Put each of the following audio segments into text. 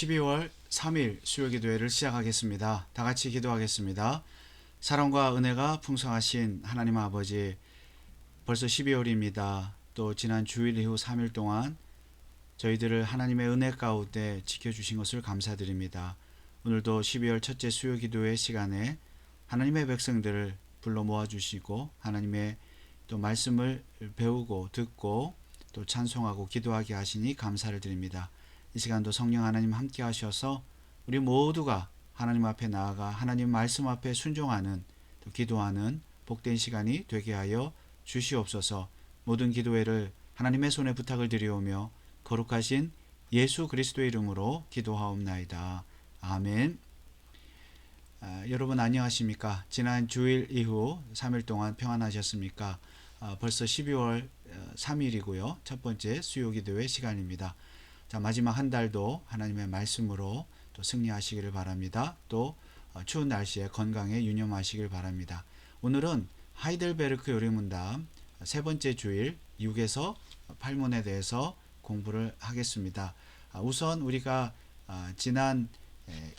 12월 3일 수요기도회를 시작하겠습니다. 다 같이 기도하겠습니다. 사랑과 은혜가 풍성하신 하나님 아버지, 벌써 12월입니다. 또 지난 주일 이후 3일 동안 저희들을 하나님의 은혜 가운데 지켜주신 것을 감사드립니다. 오늘도 12월 첫째 수요기도회 시간에 하나님의 백성들을 불러 모아주시고 하나님의 또 말씀을 배우고 듣고 또 찬송하고 기도하게 하시니 감사를 드립니다. 이 시간도 성령 하나님 함께 하셔서 우리 모두가 하나님 앞에 나아가 하나님 말씀 앞에 순종하는 또 기도하는 복된 시간이 되게 하여 주시옵소서. 모든 기도회를 하나님의 손에 부탁을 드리오며 거룩하신 예수 그리스도의 이름으로 기도하옵나이다. 아멘. 여러분 안녕하십니까? 지난 주일 이후 3일 동안 평안하셨습니까? 벌써 12월 3일이고요. 첫 번째 수요기도회 시간입니다. 자, 마지막 한 달도 하나님의 말씀으로 또 승리하시기를 바랍니다. 또 추운 날씨에 건강에 유념하시길 바랍니다. 오늘은 하이델베르크 요리문답 세 번째 주일 6에서 8문에 대해서 공부를 하겠습니다. 우선 우리가 지난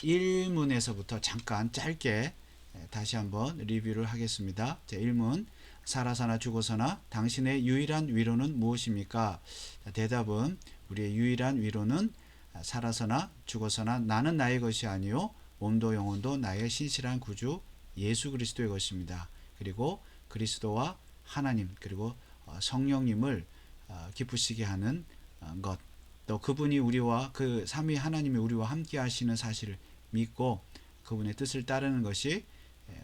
1문에서부터 잠깐 짧게 다시 한번 리뷰를 하겠습니다. 자, 1문, 살아서나 죽어서나 당신의 유일한 위로는 무엇입니까? 대답은 우리의 유일한 위로는 살아서나 죽어서나 나는 나의 것이 아니요 몸도 영혼도 나의 신실한 구주 예수 그리스도의 것입니다. 그리고 그리스도와 하나님 그리고 성령님을 기쁘시게 하는 것, 또 그분이 우리와 그 삼위 하나님이 우리와 함께 하시는 사실을 믿고 그분의 뜻을 따르는 것이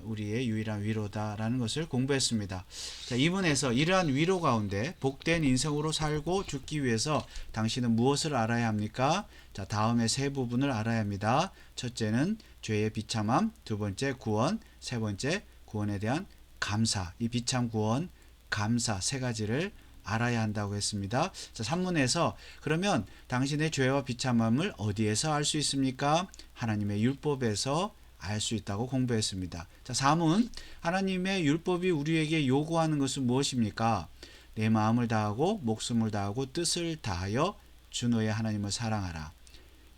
우리의 유일한 위로다라는 것을 공부했습니다. 자, 이문에서 이러한 위로 가운데 복된 인생으로 살고 죽기 위해서 당신은 무엇을 알아야 합니까? 자, 다음의 세 부분을 알아야 합니다. 첫째는 죄의 비참함, 두 번째 구원, 세 번째 구원에 대한 감사. 이 비참, 구원, 감사 세 가지를 알아야 한다고 했습니다. 자, 3문에서 그러면 당신의 죄와 비참함을 어디에서 알 수 있습니까? 하나님의 율법에서 알 수 있다고 공부했습니다. 자, 4문, 하나님의 율법이 우리에게 요구하는 것은 무엇입니까? 내 마음을 다하고 목숨을 다하고 뜻을 다하여 주 너의 하나님을 사랑하라.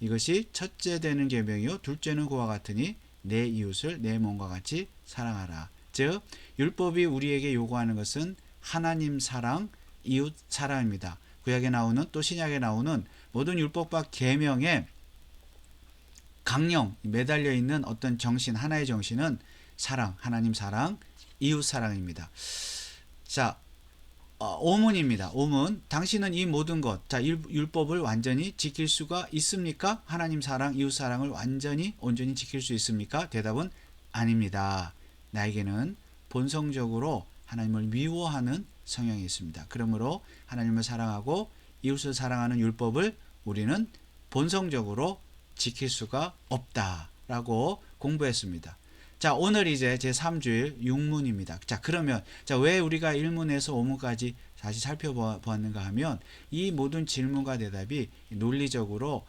이것이 첫째 되는 계명이요 둘째는 그와 같으니 내 이웃을 내 몸과 같이 사랑하라. 즉 율법이 우리에게 요구하는 것은 하나님 사랑, 이웃 사랑입니다. 구약에 나오는 또 신약에 나오는 모든 율법과 계명에 강령 매달려 있는 어떤 정신, 하나의 정신은 사랑, 하나님 사랑, 이웃 사랑입니다. 자, 5문입니다. 5문, 당신은 이 모든 것, 자, 율법을 완전히 지킬 수가 있습니까? 하나님 사랑, 이웃 사랑을 완전히 온전히 지킬 수 있습니까? 대답은 아닙니다. 나에게는 본성적으로 하나님을 미워하는 성향이 있습니다. 그러므로 하나님을 사랑하고 이웃을 사랑하는 율법을 우리는 본성적으로 지킬 수가 없다라고 공부했습니다. 자, 오늘 이제 제3주일 6문입니다. 자, 그러면 왜 우리가 1문에서 5문까지 다시 살펴보았는가 하면 이 모든 질문과 대답이 논리적으로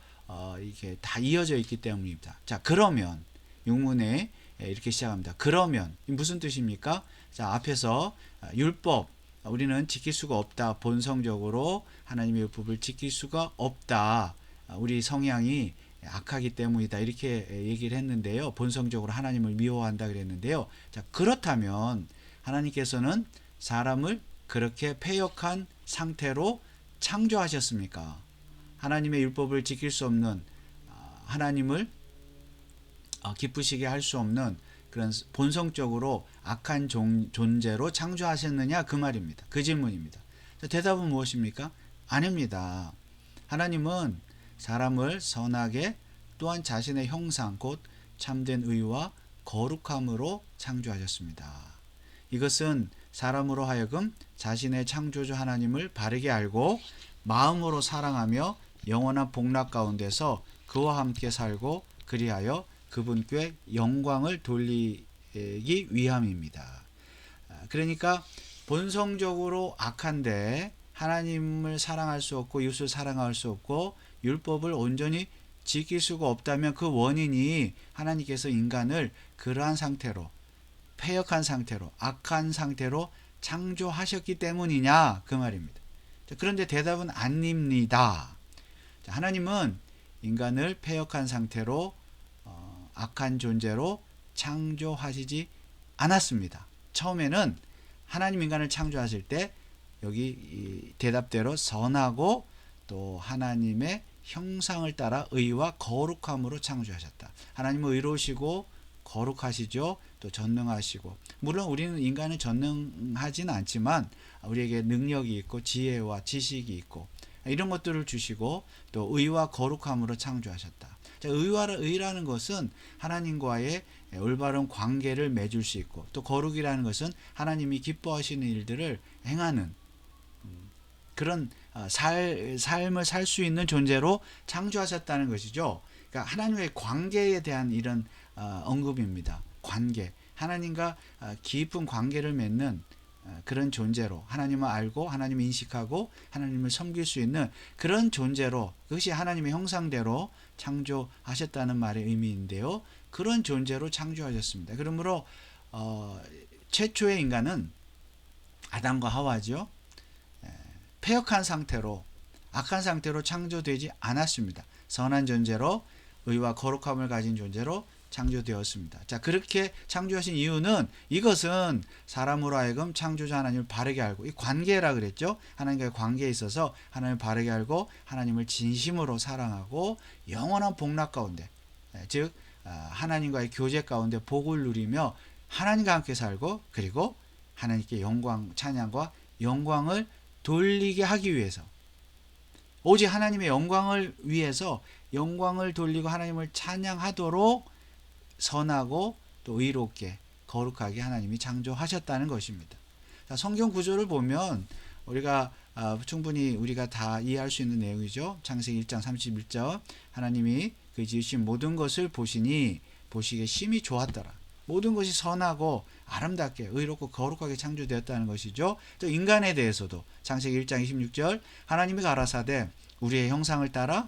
이게 다 이어져 있기 때문입니다. 자, 그러면 6문에 이렇게 시작합니다. 그러면 무슨 뜻입니까? 자, 앞에서 율법 우리는 지킬 수가 없다. 본성적으로 하나님의 율법을 지킬 수가 없다. 우리 성향이 악하기 때문이다. 이렇게 얘기를 했는데요. 본성적으로 하나님을 미워한다 그랬는데요. 자, 그렇다면 하나님께서는 사람을 그렇게 패역한 상태로 창조하셨습니까? 하나님의 율법을 지킬 수 없는 하나님을 기쁘시게 할 수 없는 그런 본성적으로 악한 존재로 창조하셨느냐 그 말입니다. 그 질문입니다. 자, 대답은 무엇입니까? 아닙니다. 하나님은 사람을 선하게 또한 자신의 형상 곧 참된 의와 거룩함으로 창조하셨습니다. 이것은 사람으로 하여금 자신의 창조주 하나님을 바르게 알고 마음으로 사랑하며 영원한 복락 가운데서 그와 함께 살고 그리하여 그분께 영광을 돌리기 위함입니다. 그러니까 본성적으로 악한데 하나님을 사랑할 수 없고 이웃을 사랑할 수 없고 율법을 온전히 지킬 수가 없다면 그 원인이 하나님께서 인간을 그러한 상태로 패역한 상태로 악한 상태로 창조하셨기 때문이냐 그 말입니다. 그런데 대답은 아닙니다. 하나님은 인간을 패역한 상태로 악한 존재로 창조하시지 않았습니다. 처음에는 하나님 인간을 창조하실 때 여기 이 대답대로 선하고 또 하나님의 형상을 따라 의와 거룩함으로 창조하셨다. 하나님은 의로우시고 거룩하시죠. 또 전능하시고, 물론 우리는 인간은 전능하지는 않지만 우리에게 능력이 있고 지혜와 지식이 있고 이런 것들을 주시고 또 의와 거룩함으로 창조하셨다. 의라는 것은 하나님과의 올바른 관계를 맺을 수 있고, 또 거룩이라는 것은 하나님이 기뻐하시는 일들을 행하는 그런 삶을 살 수 있는 존재로 창조하셨다는 것이죠. 그러니까 하나님의 관계에 대한 이런 언급입니다. 관계, 하나님과 깊은 관계를 맺는 그런 존재로, 하나님을 알고 하나님을 인식하고 하나님을 섬길 수 있는 그런 존재로, 그것이 하나님의 형상대로 창조하셨다는 말의 의미인데요. 그런 존재로 창조하셨습니다. 그러므로 최초의 인간은 아담과 하와죠. 패역한 상태로, 악한 상태로 창조되지 않았습니다. 선한 존재로, 의와 거룩함을 가진 존재로 창조되었습니다. 자, 그렇게 창조하신 이유는, 이것은 사람으로 하여금 창조자 하나님을 바르게 알고, 이 관계라 그랬죠. 하나님과의 관계에 있어서 하나님을 바르게 알고 하나님을 진심으로 사랑하고 영원한 복락 가운데, 즉 하나님과의 교제 가운데 복을 누리며 하나님과 함께 살고, 그리고 하나님께 영광, 찬양과 영광을 돌리게 하기 위해서, 오직 하나님의 영광을 위해서 영광을 돌리고 하나님을 찬양하도록 선하고 또 의롭게 거룩하게 하나님이 창조하셨다는 것입니다. 자, 성경 구조를 보면 우리가 충분히 우리가 다 이해할 수 있는 내용이죠. 창세기 1장 31절, 하나님이 그 지으신 모든 것을 보시니 보시기에 심히 좋았더라. 모든 것이 선하고 아름답게 의롭고 거룩하게 창조되었다는 것이죠. 또 인간에 대해서도 창세기 1장 26절, 하나님이 가라사대 우리의 형상을 따라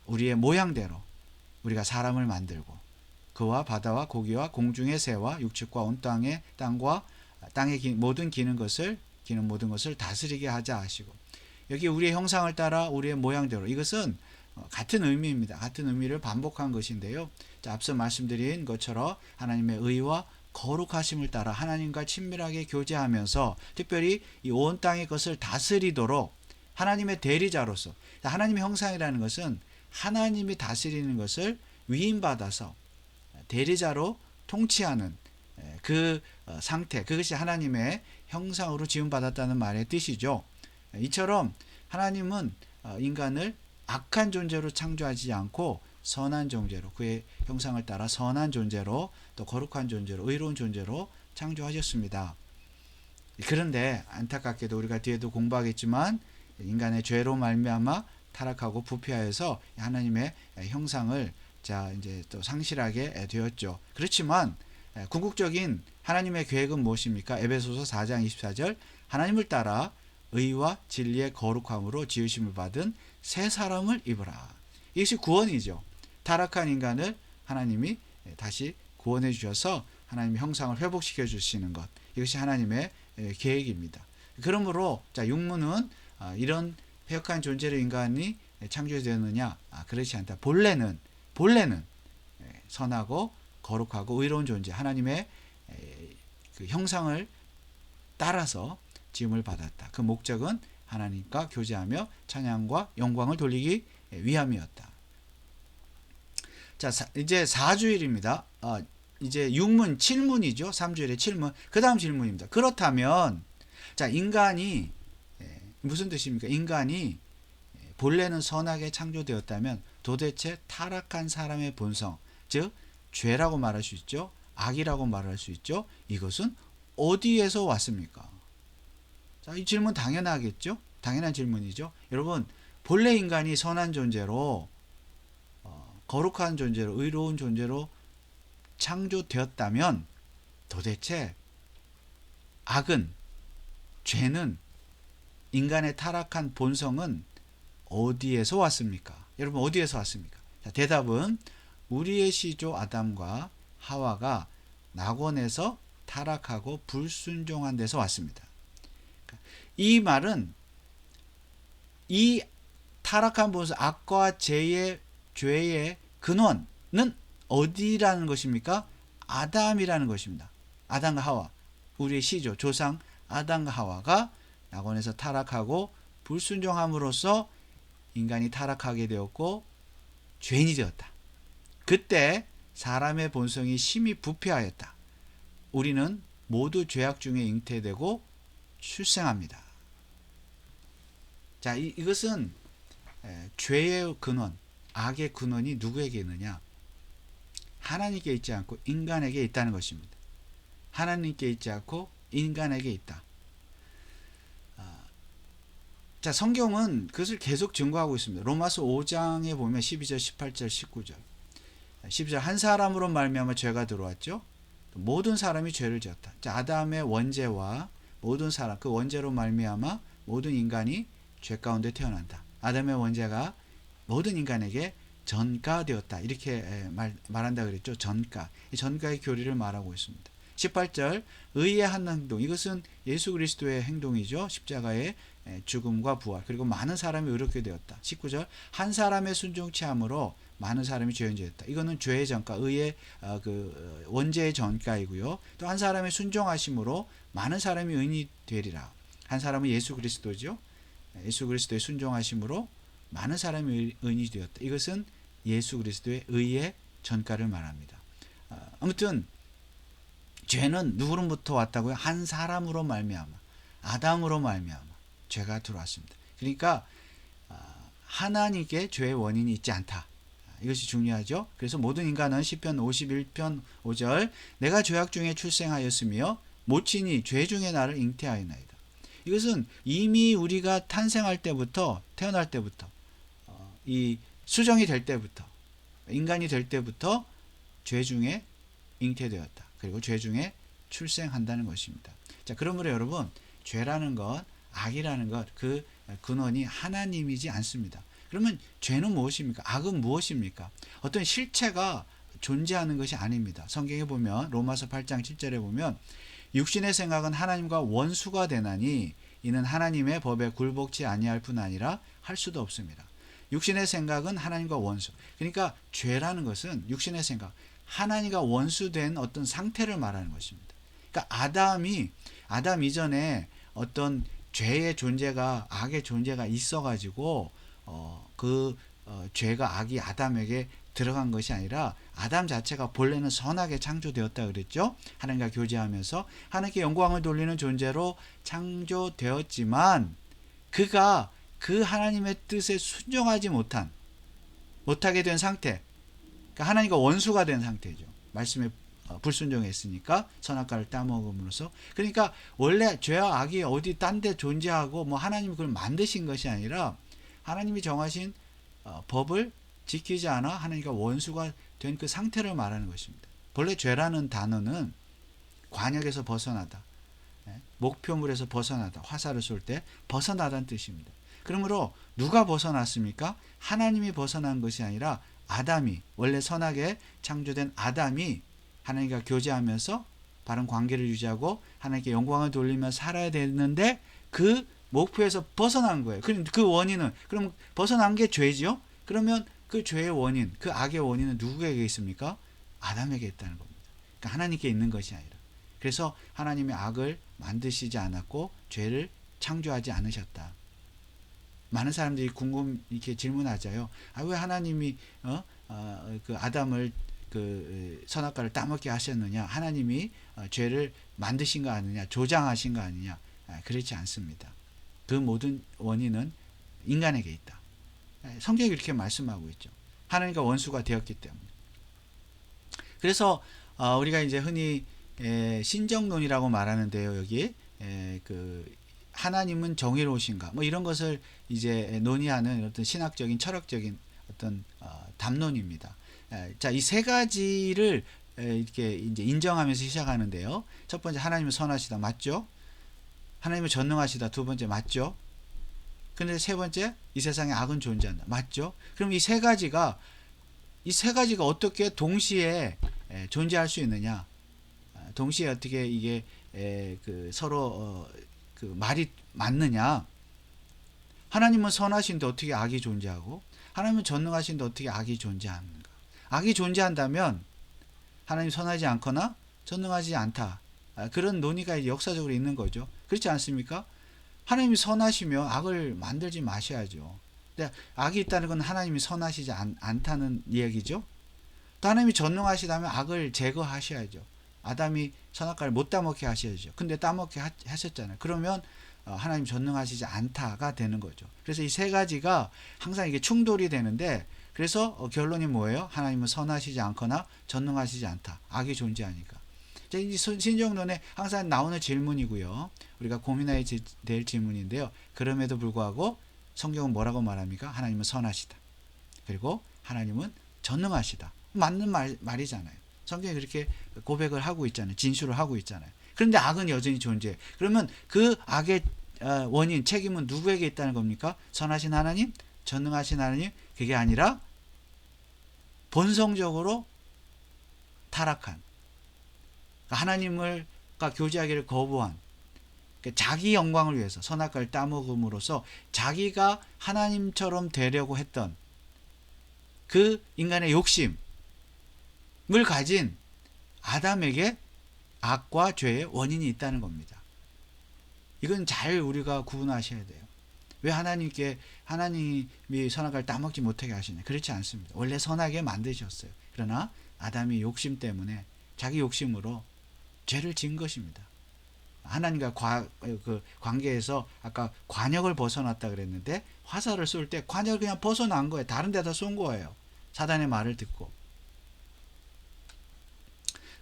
우리의 모양대로 우리가 사람을 만들고 그와 바다와 고기와 공중의 새와 육축과 온 땅과 땅의 모든 기는 모든 것을 다스리게 하자 하시고, 여기 우리의 형상을 따라 우리의 모양대로, 이것은 같은 의미입니다. 같은 의미를 반복한 것인데요. 자, 앞서 말씀드린 것처럼 하나님의 의와 거룩하심을 따라 하나님과 친밀하게 교제하면서 특별히 이 온 땅의 것을 다스리도록 하나님의 대리자로서, 하나님의 형상이라는 것은 하나님이 다스리는 것을 위임받아서 대리자로 통치하는 그 상태, 그것이 하나님의 형상으로 지음받았다는 말의 뜻이죠. 이처럼 하나님은 인간을 악한 존재로 창조하지 않고 선한 존재로, 그의 형상을 따라 선한 존재로, 또 거룩한 존재로, 의로운 존재로 창조하셨습니다. 그런데 안타깝게도 우리가 뒤에도 공부하겠지만 인간의 죄로 말미암아 타락하고 부패하여서 하나님의 형상을 이제 또 상실하게 되었죠. 그렇지만 궁극적인 하나님의 계획은 무엇입니까? 에베소서 4장 24절, 하나님을 따라 의와 진리의 거룩함으로 지으심을 받은 새 사람을 입으라. 이것이 구원이죠. 타락한 인간을 하나님이 다시 구원해 주셔서 하나님의 형상을 회복시켜 주시는 것, 이것이 하나님의 계획입니다. 그러므로 육문은 이런 패역한 존재로 인간이 창조되었느냐? 그렇지 않다. 본래는 선하고 거룩하고 의로운 존재, 하나님의 그 형상을 따라서 지음을 받았다. 그 목적은 하나님과 교제하며 찬양과 영광을 돌리기 위함이었다. 자, 이제 4주일입니다. 이제 6문, 7문이죠. 3주일의 7문. 그 다음 질문입니다. 그렇다면, 자, 인간이, 무슨 뜻입니까? 인간이 본래는 선하게 창조되었다면 도대체 타락한 사람의 본성, 즉, 죄라고 말할 수 있죠. 악이라고 말할 수 있죠. 이것은 어디에서 왔습니까? 자, 이 질문 당연하겠죠? 당연한 질문이죠. 여러분, 본래 인간이 선한 존재로, 거룩한 존재로, 의로운 존재로 창조되었다면 도대체 악은, 죄는, 인간의 타락한 본성은 어디에서 왔습니까? 여러분, 어디에서 왔습니까? 자, 대답은 우리의 시조 아담과 하와가 낙원에서 타락하고 불순종한 데서 왔습니다. 이 말은 이 타락한 본성, 악과 죄의 죄의 근원은 어디라는 것입니까? 아담이라는 것입니다. 아담과 하와, 우리의 시조, 조상 아담과 하와가 낙원에서 타락하고 불순종함으로써 인간이 타락하게 되었고 죄인이 되었다. 그때 사람의 본성이 심히 부패하였다. 우리는 모두 죄악 중에 잉태되고 출생합니다. 자, 이것은 죄의 근원, 악의 근원이 누구에게 있느냐? 하나님께 있지 않고 인간에게 있다는 것입니다. 하나님께 있지 않고 인간에게 있다. 자, 성경은 그것을 계속 증거하고 있습니다. 로마서 5장에 보면 12절, 18절, 19절. 12절, 한 사람으로 말미암아 죄가 들어왔죠. 모든 사람이 죄를 지었다. 자, 아담의 원죄와 모든 사람, 그 원죄로 말미암아 모든 인간이 죄 가운데 태어난다. 아담의 원죄가 모든 인간에게 전가되었다. 이렇게 말한다 그랬죠. 전가. 이 전가의 교리를 말하고 있습니다. 18절, 의의 한 행동. 이것은 예수 그리스도의 행동이죠. 십자가의 죽음과 부활. 그리고 많은 사람이 의롭게 되었다. 19절, 한 사람의 순종치 함으로 많은 사람이 죄인되었다. 이거는 죄의 전가, 의의 원죄의 전가이고요. 또 한 사람의 순종하심으로 많은 사람이 의인이 되리라. 한 사람은 예수 그리스도죠. 예수 그리스도의 순종하심으로 많은 사람이 의인이 되었다. 이것은 예수 그리스도의 의의 전가를 말합니다. 아무튼 죄는 누구로부터 왔다고요? 한 사람으로 말미암아, 아담으로 말미암아 죄가 들어왔습니다. 그러니까 하나님께 죄의 원인이 있지 않다. 이것이 중요하죠. 그래서 모든 인간은 시편 51편 5절, 내가 죄악 중에 출생하였으며 모친이 죄 중에 나를 잉태하였나이다. 이것은 이미 우리가 탄생할 때부터, 태어날 때부터, 이 수정이 될 때부터, 인간이 될 때부터 죄 중에 잉태되었다. 그리고 죄 중에 출생한다는 것입니다. 자, 그러므로 여러분, 죄라는 것, 악이라는 것, 그 근원이 하나님이지 않습니다. 그러면 죄는 무엇입니까? 악은 무엇입니까? 어떤 실체가 존재하는 것이 아닙니다. 성경에 보면 로마서 8장 7절에 보면 육신의 생각은 하나님과 원수가 되나니 이는 하나님의 법에 굴복치 아니할 뿐 아니라 할 수도 없습니다. 육신의 생각은 하나님과 원수. 그러니까 죄라는 것은 육신의 생각, 하나님과 원수된 어떤 상태를 말하는 것입니다. 그러니까 아담 이전에 어떤 죄의 존재가, 악의 존재가 있어가지고 죄가, 악이 아담에게 들어간 것이 아니라 아담 자체가 본래는 선하게 창조되었다 그랬죠. 하나님과 교제하면서 하나님께 영광을 돌리는 존재로 창조되었지만 그가 그 하나님의 뜻에 순종하지 못하게 된 상태, 그러니까 하나님과 원수가 된 상태죠. 말씀에 불순종했으니까 선악과를 따먹음으로써. 그러니까 원래 죄와 악이 어디 딴 데 존재하고 뭐 하나님이 그걸 만드신 것이 아니라 하나님이 정하신 법을 지키지 않아 하나님과 원수가 된 그 상태를 말하는 것입니다. 본래 죄라는 단어는 관역에서 벗어나다, 목표물에서 벗어나다, 화살을 쏠 때 벗어나다는 뜻입니다. 그러므로 누가 벗어났습니까? 하나님이 벗어난 것이 아니라 아담이, 원래 선하게 창조된 아담이 하나님과 교제하면서 바른 관계를 유지하고 하나님께 영광을 돌리며 살아야 되는데 그 목표에서 벗어난 거예요. 그 원인은, 그럼 벗어난 게 죄죠? 그러면 그 죄의 원인, 그 악의 원인은 누구에게 있습니까? 아담에게 있다는 겁니다. 그러니까 하나님께 있는 것이 아니라. 그래서 하나님의 악을 만드시지 않았고 죄를 창조하지 않으셨다. 많은 사람들이 이렇게 질문하자요. 왜 하나님이 그 아담을 그 선악과를 따먹게 하셨느냐? 하나님이 죄를 만드신 거 아니냐? 조장하신 거 아니냐? 그렇지 않습니다. 그 모든 원인은 인간에게 있다. 성경이 그렇게 말씀하고 있죠. 하나님과 원수가 되었기 때문에. 그래서 우리가 이제 흔히 신정론이라고 말하는데요. 여기 그 하나님은 정의로우신가? 뭐 이런 것을 이제 논의하는 어떤 신학적인, 철학적인 어떤 담론입니다. 자, 이 세 가지를 이렇게 이제 인정하면서 시작하는데요. 첫 번째, 하나님은 선하시다. 맞죠? 하나님은 전능하시다. 두 번째, 맞죠? 근데 세 번째, 이 세상에 악은 존재한다. 맞죠? 그럼 이 세 가지가 어떻게 동시에 존재할 수 있느냐? 동시에 어떻게 이게 그 서로 그 말이 맞느냐? 하나님은 선하신데 어떻게 악이 존재하고, 하나님은 전능하신데 어떻게 악이 존재하는가? 악이 존재한다면 하나님 선하지 않거나 전능하지 않다. 그런 논의가 역사적으로 있는 거죠. 그렇지 않습니까? 하나님이 선하시면 악을 만들지 마셔야죠. 근데 악이 있다는 건 하나님이 선하시지 않다는 이야기죠. 또 하나님이 전능하시다면 악을 제거하셔야죠. 아담이 선악과를 못 따먹게 하셔야죠. 근데 따먹게 하셨잖아요. 그러면 하나님 전능하시지 않다가 되는 거죠. 그래서 이 세 가지가 항상 이게 충돌이 되는데, 그래서 결론이 뭐예요? 하나님은 선하시지 않거나 전능하시지 않다. 악이 존재하니까. 이 신정론에 항상 나오는 질문이고요. 우리가 고민해야 될 질문인데요. 그럼에도 불구하고 성경은 뭐라고 말합니까? 하나님은 선하시다. 그리고 하나님은 전능하시다. 맞는 말이잖아요. 성경이 그렇게 고백을 하고 있잖아요. 진술을 하고 있잖아요. 그런데 악은 여전히 존재해. 그러면 그 악의 원인, 책임은 누구에게 있다는 겁니까? 선하신 하나님? 전능하신 하나님? 그게 아니라 본성적으로 타락한, 하나님과 교제하기를 거부한, 자기 영광을 위해서 선악과를 따먹음으로써 자기가 하나님처럼 되려고 했던 그 인간의 욕심을 가진 아담에게 악과 죄의 원인이 있다는 겁니다. 이건 잘 우리가 구분하셔야 돼요. 왜 하나님이 선악과를 따먹지 못하게 하시냐? 그렇지 않습니다. 원래 선하게 만드셨어요. 그러나 아담이 욕심 때문에 자기 욕심으로 죄를 지은 것입니다. 하나님과 관계에서 아까 관역을 벗어났다 그랬는데, 화살을 쏠 때 관역을 그냥 벗어난 거예요. 다른 데다 쏜 거예요. 사단의 말을 듣고.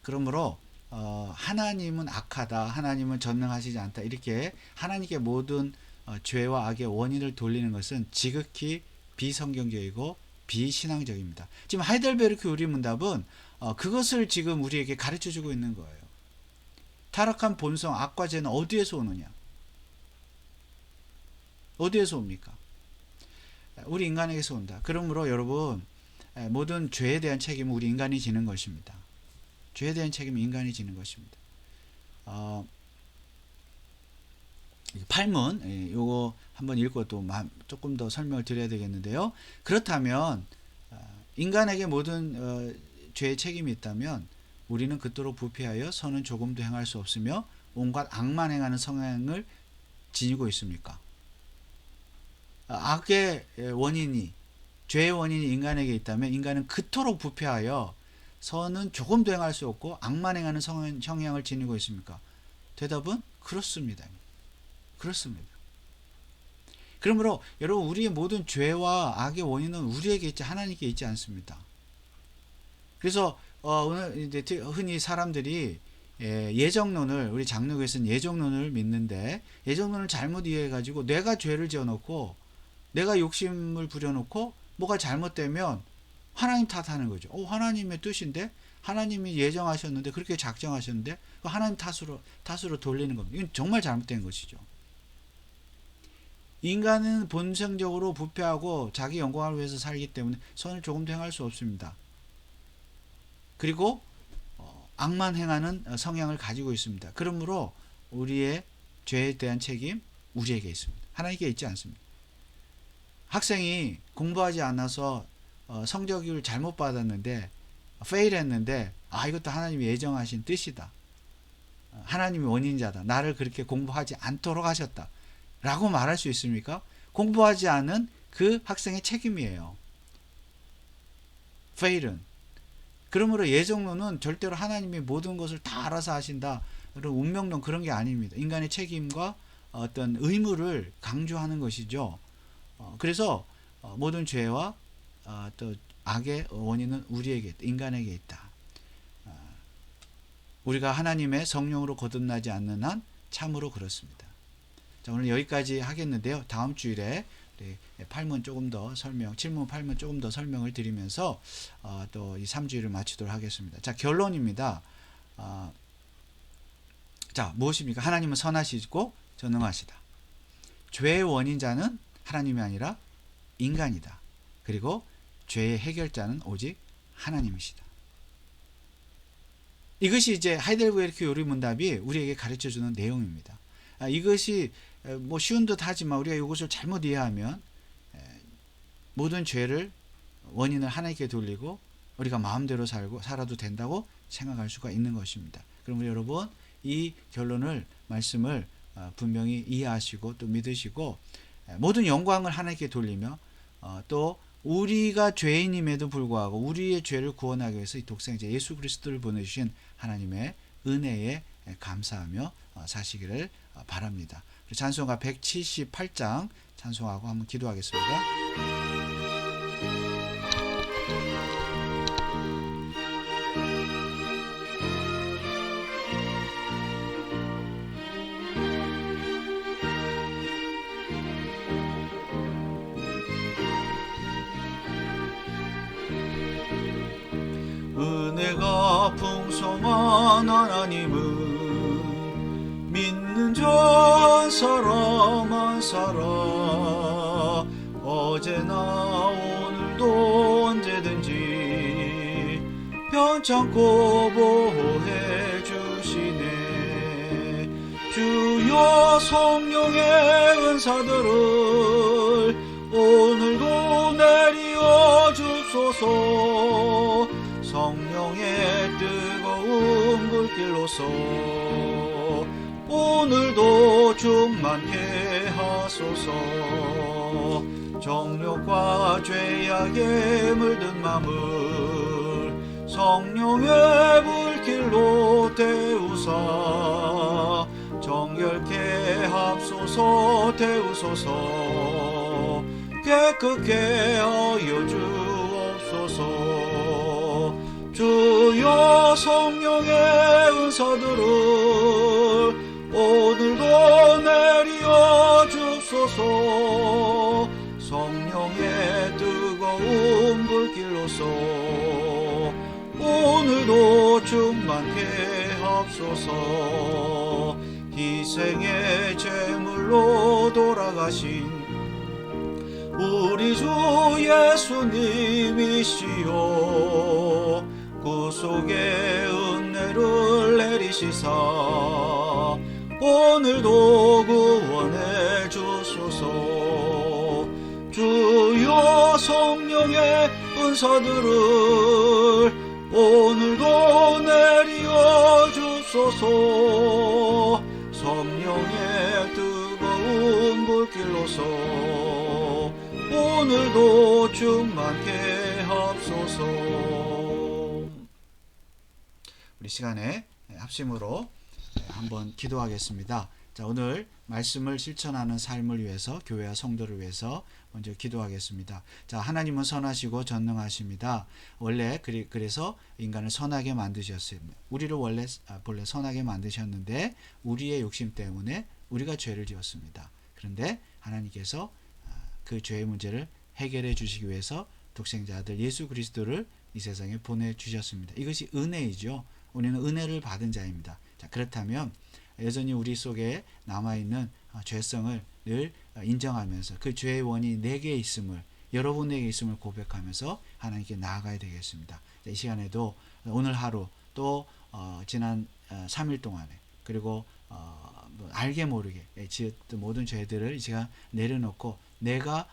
그러므로 하나님은 악하다, 하나님은 전능하시지 않다, 이렇게 하나님께 모든 죄와 악의 원인을 돌리는 것은 지극히 비성경적이고 비신앙적입니다. 지금 하이델베르크 요리문답은 그것을 지금 우리에게 가르쳐주고 있는 거예요. 타락한 본성, 악과 죄는 어디에서 오느냐? 어디에서 옵니까? 우리 인간에게서 온다. 그러므로 여러분, 모든 죄에 대한 책임은 우리 인간이 지는 것입니다. 죄에 대한 책임은 인간이 지는 것입니다. 팔문, 요거 한번 읽고 또 조금 더 설명을 드려야 되겠는데요. 그렇다면 인간에게 모든 죄의 책임이 있다면 우리는 그토록 부패하여 선은 조금도 행할 수 없으며 온갖 악만 행하는 성향을 지니고 있습니까? 악의 원인이, 죄의 원인이 인간에게 있다면 인간은 그토록 부패하여 선은 조금도 행할 수 없고 악만 행하는 성향을 지니고 있습니까? 대답은 그렇습니다. 그렇습니다. 그러므로 여러분, 우리의 모든 죄와 악의 원인은 우리에게 있지 하나님께 있지 않습니다. 그래서 오늘 이제 흔히 사람들이 예정론을, 우리 장로교에서는 예정론을 믿는데, 예정론을 잘못 이해해가지고 내가 죄를 지어놓고 내가 욕심을 부려놓고 뭐가 잘못되면 하나님 탓하는 거죠. 하나님의 뜻인데, 하나님이 예정하셨는데, 그렇게 작정하셨는데 하나님 탓으로 돌리는 겁니다. 이건 정말 잘못된 것이죠. 인간은 본성적으로 부패하고 자기 영광을 위해서 살기 때문에 선을 조금도 행할 수 없습니다. 그리고 악만 행하는 성향을 가지고 있습니다. 그러므로 우리의 죄에 대한 책임, 우리에게 있습니다. 하나님께 있지 않습니다. 학생이 공부하지 않아서 성적을 잘못 받았는데, 페일했는데, 이것도 하나님이 예정하신 뜻이다, 하나님이 원인자다, 나를 그렇게 공부하지 않도록 하셨다 라고 말할 수 있습니까? 공부하지 않은 그 학생의 책임이에요, 페일은. 그러므로 예정론은 절대로 하나님이 모든 것을 다 알아서 하신다, 그런 운명론, 그런 게 아닙니다. 인간의 책임과 어떤 의무를 강조하는 것이죠. 그래서 모든 죄와 또 악의 원인은 우리에게, 인간에게 있다. 우리가 하나님의 성령으로 거듭나지 않는 한 참으로 그렇습니다. 자, 오늘 여기까지 하겠는데요. 다음 주일에 팔문 조금 더 설명, 7문 8문 조금 더 설명을 드리면서 또 이 3주일을 마치도록 하겠습니다. 자, 결론입니다. 자, 무엇입니까? 하나님은 선하시고 전능하시다. 죄의 원인자는 하나님이 아니라 인간이다. 그리고 죄의 해결자는 오직 하나님이시다. 이것이 이제 하이델베르크 요리문답이 우리에게 가르쳐주는 내용입니다. 이것이 뭐 쉬운 듯 하지만 우리가 이것을 잘못 이해하면 모든 죄를 원인을 하나님께 돌리고 우리가 마음대로 살아도 된다고 생각할 수가 있는 것입니다. 그럼 우리 여러분 이 결론을 말씀을 분명히 이해하시고 또 믿으시고 모든 영광을 하나님께 돌리며 또 우리가 죄인임에도 불구하고 우리의 죄를 구원하기 위해서 이 독생자 예수 그리스도를 보내주신 하나님의 은혜에 감사하며 사시기를 바랍니다. 찬송가 178장 찬송하고 한번 기도하겠습니다. 은혜가 풍성한 하나님은 믿는 자 한 사람 한 사람 어제나 오늘도 언제든지 편찮고 보호해 주시네. 주여 성령의 은사들을 오늘도 내리어 주소서. 성령의 뜨거운 불길로서 오늘도 충만케 하소서. 정욕과 죄악에 물든 마음을 성령의 불길로 태우사 정결케 합소서. 태우소서. 깨끗게 하여 주옵소서. 주여 성령의 은사들을 오늘도 내리어 주소서. 성령의 뜨거운 불길로서 오늘도 충만케 합소서. 희생의 제물로 돌아가신 우리 주 예수님이시여 구속의 은혜를 내리시사 오늘도 구원해 주소서. 주여 성령의 은사들을 오늘도 내리어 주소서. 성령의 뜨거운 불길로서 오늘도 충만케 합소서. 우리 시간에 합심으로 한번 기도하겠습니다. 자, 오늘 말씀을 실천하는 삶을 위해서 교회와 성도를 위해서 먼저 기도하겠습니다. 자, 하나님은 선하시고 전능하십니다. 원래 그래서 인간을 선하게 만드셨습니다. 우리를 본래 선하게 만드셨는데 우리의 욕심 때문에 우리가 죄를 지었습니다. 그런데 하나님께서 그 죄의 문제를 해결해 주시기 위해서 독생자 아들 예수 그리스도를 이 세상에 보내주셨습니다. 이것이 은혜이죠. 우리는 은혜를 받은 자입니다. 자, 그렇다면 여전히 우리 속에 남아있는 죄성을 늘 인정하면서 그 죄의 원인이 내게 있음을 여러분에게 있음을 고백하면서 하나님께 나아가야 되겠습니다. 자, 이 시간에도 오늘 하루 또 지난 3일 동안에 그리고 알게 모르게 지었던 모든 죄들을 이 시간 내려놓고 내가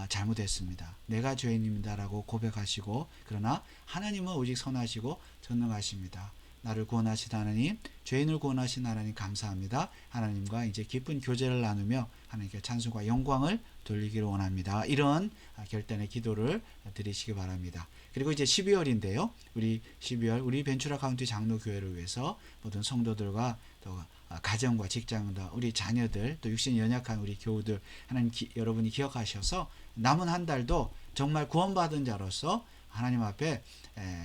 잘못했습니다. 내가 죄인입니다라고 고백하시고 그러나 하나님은 오직 선하시고 전능하십니다. 나를 구원하신 하나님, 죄인을 구원하신 하나님 감사합니다. 하나님과 이제 깊은 교제를 나누며 하나님께 찬송과 영광을 돌리기를 원합니다. 이런 결단의 기도를 드리시기 바랍니다. 그리고 이제 12월인데요. 우리 12월 우리 벤츄라 카운티 장로교회를 위해서 모든 성도들과 또 가정과 직장과 우리 자녀들 또 육신 연약한 우리 교우들 하나님 여러분이 기억하셔서 남은 한 달도 정말 구원받은 자로서 하나님 앞에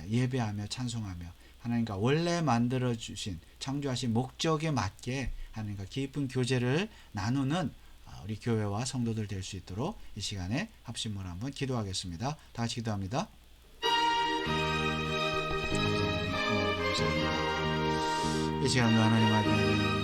예배하며 찬송하며 하나님과 원래 만들어주신 창조하신 목적에 맞게 하나님과 깊은 교제를 나누는 우리 교회와 성도들 될 수 있도록 이 시간에 합심으로 한번 기도하겠습니다. 다 같이 기도합니다. 이 시간도 하나님 앞에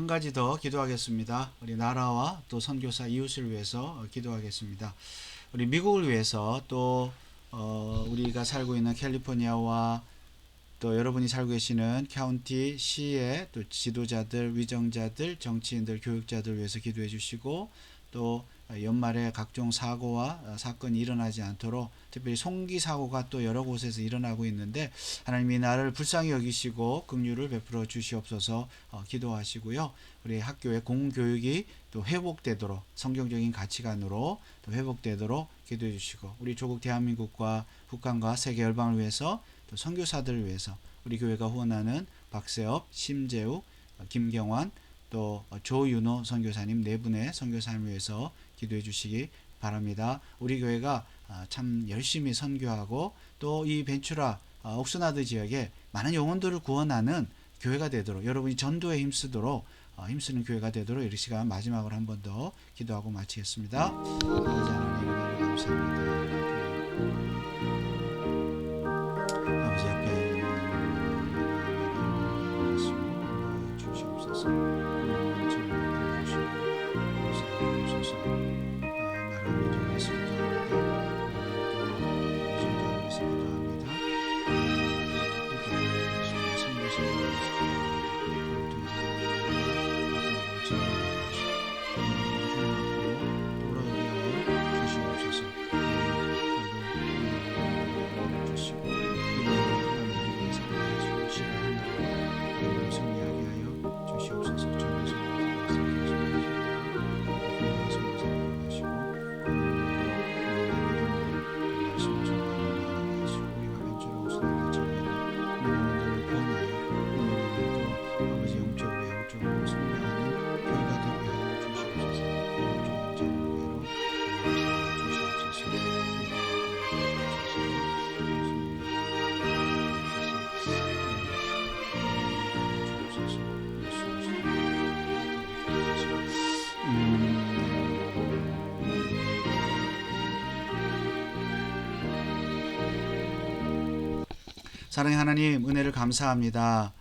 한 가지 더 기도하겠습니다. 우리 나라와 또 선교사 이웃을 위해서 기도하겠습니다. 우리 미국을 위해서 또 우리가 살고 있는 캘리포니아와 또 여러분이 살고 계시는 카운티, 시의 또 지도자들, 위정자들, 정치인들, 교육자들 위해서 기도해 주시고, 또 연말에 각종 사고와 사건이 일어나지 않도록, 특별히 송기 사고가 또 여러 곳에서 일어나고 있는데 하나님이 나를 불쌍히 여기시고 긍휼을 베풀어 주시옵소서 기도하시고요. 우리 학교의 공교육이 또 회복되도록, 성경적인 가치관으로 또 회복되도록 기도해 주시고, 우리 조국 대한민국과 북한과 세계 열방을 위해서 또 선교사들을 위해서 우리 교회가 후원하는 박세업, 심재욱, 김경환, 또 조윤호 선교사님 네 분의 선교사님을 위해서 기도해 주시기 바랍니다. 우리 교회가 참 열심히 선교하고 또 이 벤츄라 옥스나드 지역에 많은 영혼들을 구원하는 교회가 되도록, 여러분이 전도에 힘쓰도록 힘쓰는 교회가 되도록 이 시간 마지막으로 한 번 더 기도하고 마치겠습니다. 아버지 하나님 은혜를 감사합니다. 아버지 앞에 주시옵소서. 나라를 통해서 사랑의 하나님, 은혜를 감사합니다.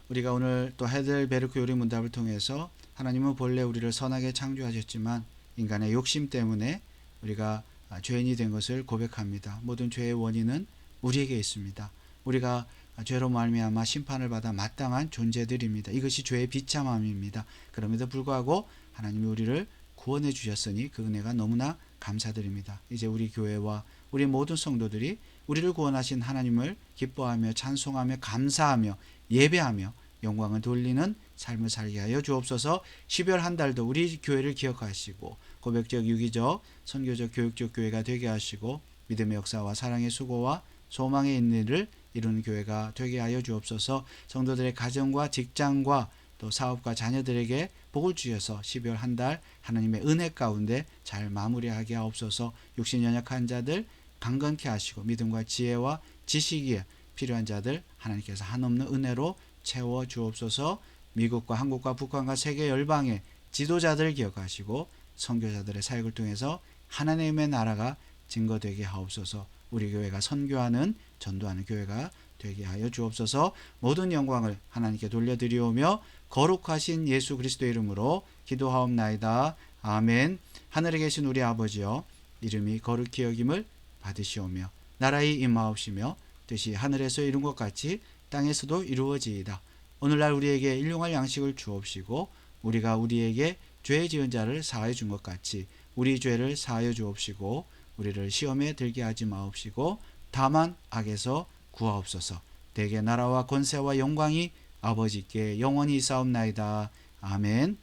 우리가 오늘 또 헤델베르크 요리 문답을 통해서 하나님은 본래 우리를 선하게 창조하셨지만 인간의 욕심 때문에 우리가 죄인이 된 것을 고백합니다. 모든 죄의 원인은 우리에게 있습니다. 우리가 죄로 말미암아 심판을 받아 마땅한 존재들입니다. 이것이 죄의 비참함입니다. 그럼에도 불구하고 하나님이 우리를 구원해 주셨으니 그 은혜가 너무나 감사드립니다. 이제 우리 교회와 우리 모든 성도들이 우리를 구원하신 하나님을 기뻐하며 찬송하며 감사하며 예배하며 영광을 돌리는 삶을 살게 하여 주옵소서. 12월 한 달도 우리 교회를 기억하시고 고백적, 유기적, 선교적, 교육적 교회가 되게 하시고 믿음의 역사와 사랑의 수고와 소망의 인내를 이루는 교회가 되게 하여 주옵소서. 성도들의 가정과 직장과 또 사업과 자녀들에게 복을 주셔서 12월 한 달 하나님의 은혜 가운데 잘 마무리하게 하옵소서. 육신 연약한 자들 강건케 하시고 믿음과 지혜와 지식이 필요한 자들 하나님께서 한없는 은혜로 채워 주옵소서. 미국과 한국과 북한과 세계 열방의 지도자들 기억하시고 선교사들의 사역을 통해서 하나님의 나라가 증거되게 하옵소서. 우리 교회가 선교하는 전도하는 교회가 되게 하여 주옵소서. 모든 영광을 하나님께 돌려드리오며 거룩하신 예수 그리스도의 이름으로 기도하옵나이다. 아멘. 하늘에 계신 우리 아버지여, 이름이 거룩히 여김을 받으시오며 나라의 임하옵시며 뜻이 하늘에서 이룬 것 같이 땅에서도 이루어지이다. 오늘날 우리에게 일용할 양식을 주옵시고 우리가 우리에게 죄 지은 자를 사하여 준 것 같이 우리 죄를 사하여 주옵시고 우리를 시험에 들게 하지 마옵시고 다만 악에서 구하옵소서. 대개 나라와 권세와 영광이 아버지께 영원히 있사옵나이다. 아멘.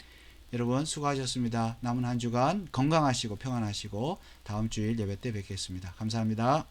여러분 수고하셨습니다. 남은 한 주간 건강하시고 평안하시고 다음 주일 예배 때 뵙겠습니다. 감사합니다.